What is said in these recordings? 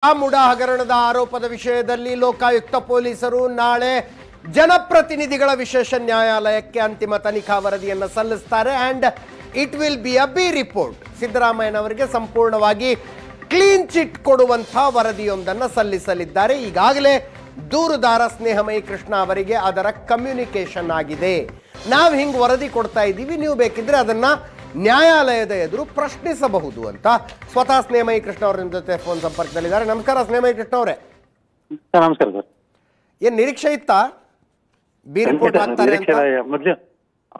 ಮುಡಾ ಹಗರಣದ ಆರೋಪದ ವಿಷಯದಲ್ಲಿ ಲೋಕಾಯುಕ್ತ ಪೊಲೀಸರು ನಾಳೆ ಜನಪ್ರತಿನಿಧಿಗಳ ವಿಶೇಷ ನ್ಯಾಯಾಲಯಕ್ಕೆ ಅಂತಿಮ ತನಿಖಾ ವರದಿಯನ್ನು ಸಲ್ಲಿಸುತ್ತಾರೆ and it will be a B report. ಸಿದ್ದರಾಮಯ್ಯನವರಿಗೆ ಸಂಪೂರ್ಣವಾಗಿ ಕ್ಲೀನ್ ಚಿಟ್ ಕೊಡುವಂಥ ವರದಿಯೊಂದನ್ನು ಸಲ್ಲಿಸಲಿದ್ದಾರೆ. ಈಗಾಗಲೇ ದೂರುದಾರ ಸ್ನೇಹಮಯಿ ಕೃಷ್ಣ ಅವರಿಗೆ ಅದರ ಕಮ್ಯುನಿಕೇಶನ್ ಆಗಿದೆ. ನಾವು ಹಿಂಗೆ ವರದಿ ಕೊಡ್ತಾ ಇದ್ದೀವಿ, ನೀವು ಬೇಕಿದ್ರೆ ಅದನ್ನ ನ್ಯಾಯಾಲಯದ ಎದುರು ಪ್ರಶ್ನಿಸಬಹುದು ಅಂತ ಸ್ವತಃ ಸ್ನೇಹಮಯಿ ಕೃಷ್ಣ ಅವರ ಜೊತೆ ಫೋನ್ ಸಂಪರ್ಕದಲ್ಲಿದ್ದಾರೆ. ನಮಸ್ಕಾರ ಸ್ನೇಹಮಯಿ ಕೃಷ್ಣ ಅವರೇ. ನಮಸ್ಕಾರ ಸರ್. ಏನ್ ನಿರೀಕ್ಷೆ ಇತ್ತಾ ಬಿ ರಿಪೋರ್ಟ್ ಆಗ್ತಾರೆ ಅಂತ?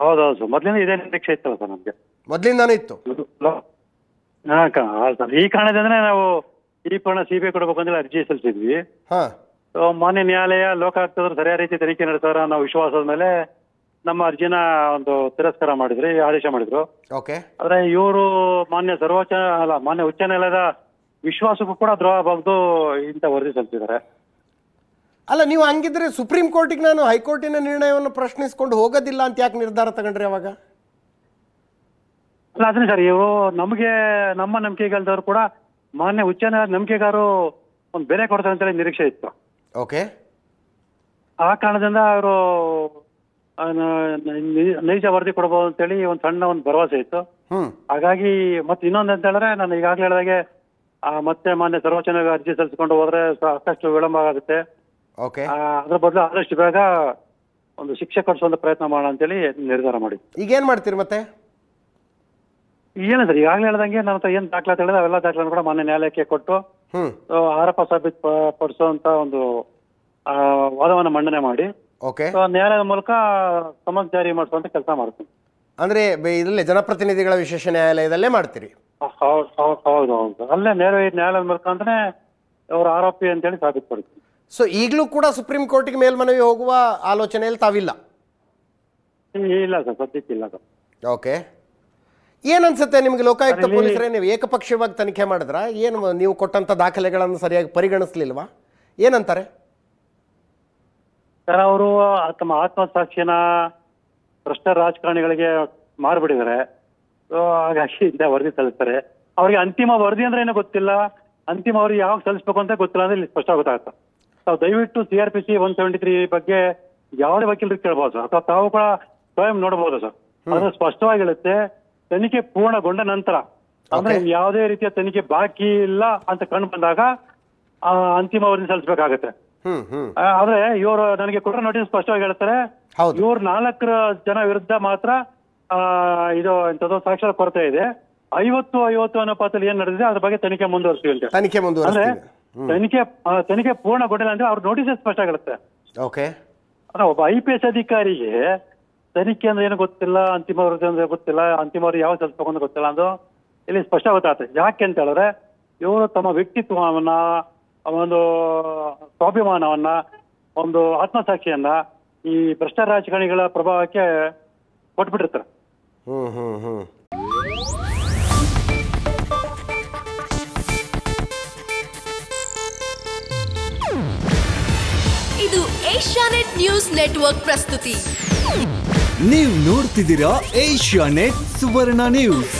ಹೌದೌದು ಸರ್, ಮೊದಲಿಂದ ಇದೇ ನಿರೀಕ್ಷೆ ಇತ್ತಲ್ಲ ಸರ್ ನಮ್ಗೆ, ಮೊದಲಿಂದಾನು ಇತ್ತು. ಸರ್ ಈ ಕಾರಣದಿಂದನೇ ನಾವು ಈ ಪೂರ್ಣ ಸಿಬಿಐ ಕೊಡಬೇಕು ಅಂತ ಅರ್ಜಿ ಸಲ್ಲಿಸಿದ್ವಿ. ಮಾನ್ಯ ನ್ಯಾಯಾಲಯ ಲೋಕಾಯುಕ್ತರು ಸರಿಯಾದ ರೀತಿ ತನಿಖೆ ನಡೆಸ್ತಾರ ನಾವು ವಿಶ್ವಾಸದ ಮೇಲೆ ನಮ್ಮ ಅರ್ಜಿನ ಒಂದು ತಿರಸ್ಕಾರ ಮಾಡಿದ್ರು, ಆದೇಶ ಮಾಡಿದ್ರು. ಆದ್ರೆ ಇವರು ಮಾನ್ಯ ಉಚ್ಚ ನ್ಯಾಯಾಲಯದ ವಿಶ್ವಾಸಕ್ಕೂ ಕೂಡ ದ್ರೋಹ ಬಗ್ದು ಇಂಥ ವರದಿ ಸಲ್ಲಿಸಿದ್ದಾರೆ. ಅಲ್ಲ, ನೀವು ಹಂಗಿದ್ರೆ ಸುಪ್ರೀಂ ಕೋರ್ಟಿಗೆ ನಾನು ಹೈಕೋರ್ಟಿನ ನಿರ್ಣಯವನ್ನು ಪ್ರಶ್ನಿಸಿಕೊಂಡು ಹೋಗೋದಿಲ್ಲ ಅಂತ ಯಾಕೆ ನಿರ್ಧಾರ ತಗೊಂಡ್ರಿ ಅವಾಗ? ಅಲ್ಲ ಅದನ್ನೇ ಸರ್, ಇವರು ನಮ್ಮ ನಂಬಿಕೆಗಾರದವರು ಕೂಡ ಮಾನ್ಯ ಉಚ್ಚ ನ್ಯಾಯಾಲಯದ ನಂಬಿಕೆಗಾರರು ಒಂದು ಬೆಲೆ ಕೊಡ್ತಾರೆ ಅಂತೇಳಿ ನಿರೀಕ್ಷೆ ಇತ್ತು. ಆ ಕಾರಣದಿಂದ ಅವರು ನೈಜ ವರದಿ ಕೊಡಬಹುದು ಅಂತೇಳಿ ಒಂದು ಸಣ್ಣ ಒಂದು ಭರವಸೆ ಇತ್ತು. ಹಾಗಾಗಿ ಮತ್ತೆ ಇನ್ನೊಂದು ಅಂತ ಹೇಳಿದ್ರೆ, ನಾನು ಈಗಾಗಲೇ ಹೇಳಿದಾಗೆ ಮತ್ತೆ ಮಾನ್ಯ ಸರ್ವೋಚ್ಚ ನ್ಯಾಯಾಲಯ ಅರ್ಜಿ ಸಲ್ಲಿಸಿಕೊಂಡು ಹೋದ್ರೆ ಸಾಕಷ್ಟು ವಿಳಂಬ ಆಗುತ್ತೆ. ಅದ್ರ ಬದಲು ಆದಷ್ಟು ಬೇಗ ಒಂದು ಶಿಕ್ಷೆ ಕೊಡಿಸುವಂತ ಪ್ರಯತ್ನ ಮಾಡೋಣ ಅಂತೇಳಿ ನಿರ್ಧಾರ ಮಾಡಿ. ಈಗ ಏನ್ ಮಾಡ್ತೀರಿ ಮತ್ತೆ? ಏನು ಸರ್, ಈಗಾಗಲೇ ಹೇಳ್ದಂಗೆ ನನ್ನ ಹತ್ರ ಏನ್ ದಾಖಲಾತಿ ಹೇಳಿದ್ರೆ ಅವೆಲ್ಲ ದಾಖಲಾತಿ ಕೂಡ ಮಾನ್ಯ ನ್ಯಾಯಾಲಯಕ್ಕೆ ಕೊಟ್ಟು ಆರೋಪ ಸಾಬೀತುಪಡಿಸುವಂತ ಒಂದು ವಾದವನ್ನು ಮಂಡನೆ ಮಾಡಿ ನ್ಯಾಯಾಲಯದ ಮೂಲಕ ಸಮನ್ಸ್ ಜಾರಿ ಮಾಡಿಸುವಂತ ಕೆಲಸ ಮಾಡ್ತೀನಿ. ಅಂದ್ರೆ ಇದರಲ್ಲಿ ಜನಪ್ರತಿನಿಧಿಗಳ ವಿಶೇಷ ನ್ಯಾಯಾಲಯದಲ್ಲೇ ಮಾಡ್ತೀರಿ? ಹೌದು, ಅಲ್ಲೇ ನ್ಯಾಯಾಲಯದ ಮೂಲಕ ಅಂದ್ರೆ ಅವ್ರ ಆರೋಪಿ ಅಂತೇಳಿ ಸಾಬೀತುಪಡಿಸ್ತೀನಿ. ಸೊ ಈಗಲೂ ಕೂಡ ಸುಪ್ರೀಂ ಕೋರ್ಟ್ಗೆ ಮೇಲ್ಮನವಿ ಹೋಗುವ ಆಲೋಚನೆಯಲ್ಲಿ ತಾವಿಲ್ಲ? ಇಲ್ಲ ಸರ್, ಸದ್ಯಕ್ಕೆ ಇಲ್ಲ ಸರ್. ಓಕೆ, ಏನನ್ಸುತ್ತೆ ನಿಮ್ಗೆ? ಲೋಕಾಯುಕ್ತ ಪೊಲೀಸರೇ ನೀವು ಏಕಪಕ್ಷೀಯವಾಗಿ ತನಿಖೆ ಮಾಡಿದ್ರ? ಏನು ನೀವು ಕೊಟ್ಟಂತ ದಾಖಲೆಗಳನ್ನು ಸರಿಯಾಗಿ ಪರಿಗಣಿಸ್ಲಿಲ್ವಾ? ಏನಂತಾರೆ ಸರ್? ಅವರು ತಮ್ಮ ಆತ್ಮಸಾಕ್ಷಿನ ಭ್ರಷ್ಟ ರಾಜಕಾರಣಿಗಳಿಗೆ ಮಾರ್ಬಿಟ್ಟಿದ್ದಾರೆ. ಹಾಗಾಗಿ ಇಂಥ ವರದಿ ಸಲ್ಲಿಸ್ತಾರೆ. ಅವ್ರಿಗೆ ಅಂತಿಮ ವರದಿ ಅಂದ್ರೆ ಏನೋ ಗೊತ್ತಿಲ್ಲ, ಅಂತಿಮ ವರದಿ ಯಾವಾಗ ಸಲ್ಲಿಸ್ಬೇಕು ಅಂತ ಗೊತ್ತಿಲ್ಲ ಅಂದ್ರೆ ಇಲ್ಲಿ ಸ್ಪಷ್ಟ ಗೊತ್ತಾಗುತ್ತೆ. ತಾವು ದಯವಿಟ್ಟು CRPC 173 ಬಗ್ಗೆ ಯಾವುದೇ ವಕೀಲರಿಗೆ ಕೇಳ್ಬೋದು ಸರ್, ಅಥವಾ ತಾವು ಕೂಡ ಸ್ವಯಂ ನೋಡಬಹುದು ಸರ್. ಅದು ಸ್ಪಷ್ಟವಾಗಿ ಹೇಳುತ್ತೆ, ತನಿಖೆ ಪೂರ್ಣಗೊಂಡ ನಂತರ ಅಂದ್ರೆ ಯಾವುದೇ ರೀತಿಯ ತನಿಖೆ ಬಾಕಿ ಇಲ್ಲ ಅಂತ ಕಂಡು ಬಂದಾಗ ಅಂತಿಮ ವರದಿ ಸಲ್ಲಿಸಬೇಕಾಗತ್ತೆ. ಆದ್ರೆ ಇವರು ನನಗೆ ಕೊಟ್ಟರೆ ನೋಟಿಸ್ ಸ್ಪಷ್ಟವಾಗಿ ಹೇಳ್ತಾರೆ, ಇವ್ರು 4 ಜನ ವಿರುದ್ಧ ಮಾತ್ರ ಇದು ಇಂಥದ್ದು ಸಾಕ್ಷ್ಯದ ಕೊರತೆ ಇದೆ, 50-50 ಅನುಪಾತದಲ್ಲಿ ಏನ್ ನಡೆದಿದೆ ಅದ್ರ ಬಗ್ಗೆ ತನಿಖೆ ಮುಂದುವರಿಸ್ತೀವಿ ಅಂತ. ಅಂದ್ರೆ ತನಿಖೆ ಪೂರ್ಣಗೊಂಡಿಲ್ಲ ಅಂದ್ರೆ ಅವ್ರ ನೋಟಿಸ್ ಸ್ಪಷ್ಟ ಆಗುತ್ತೆ. ಅಂದ್ರೆ ಒಬ್ಬ IPS ಅಧಿಕಾರಿಗೆ ತನಿಖೆ ಅಂದ್ರೆ ಏನು ಗೊತ್ತಿಲ್ಲ, ಅಂತಿಮ ವರದಿ ಅಂದ್ರೆ ಗೊತ್ತಿಲ್ಲ, ಅಂತಿಮ ವರದಿ ಯಾವ ಸಲ್ಲಿಸಬೇಕು ಅಂತ ಗೊತ್ತಿಲ್ಲ ಅಂದು ಇಲ್ಲಿ ಸ್ಪಷ್ಟ ಗೊತ್ತಾಗುತ್ತೆ. ಯಾಕೆ ಅಂತ ಹೇಳಿದ್ರೆ ಇವರು ತಮ್ಮ ವ್ಯಕ್ತಿತ್ವವನ್ನ, ಒಂದು ಸ್ವಾಭಿಮಾನವನ್ನ, ಒಂದು ಆತ್ಮಸಾಕ್ಷಿಯನ್ನ ಈ ಭ್ರಷ್ಟ ರಾಜಕಾರಣಿಗಳ ಪ್ರಭಾವಕ್ಕೆ ಕೊಟ್ಬಿಟ್ಟಿರ್ತಾರೆ. ಇದು ಏಷ್ಯಾನೆಟ್ ನ್ಯೂಸ್ ನೆಟ್ವರ್ಕ್ ಪ್ರಸ್ತುತಿ. ನೀವು ನೋಡ್ತಿದ್ದೀರಾ ಏಷ್ಯಾನೆಟ್ ಸುವರ್ಣ ನ್ಯೂಸ್.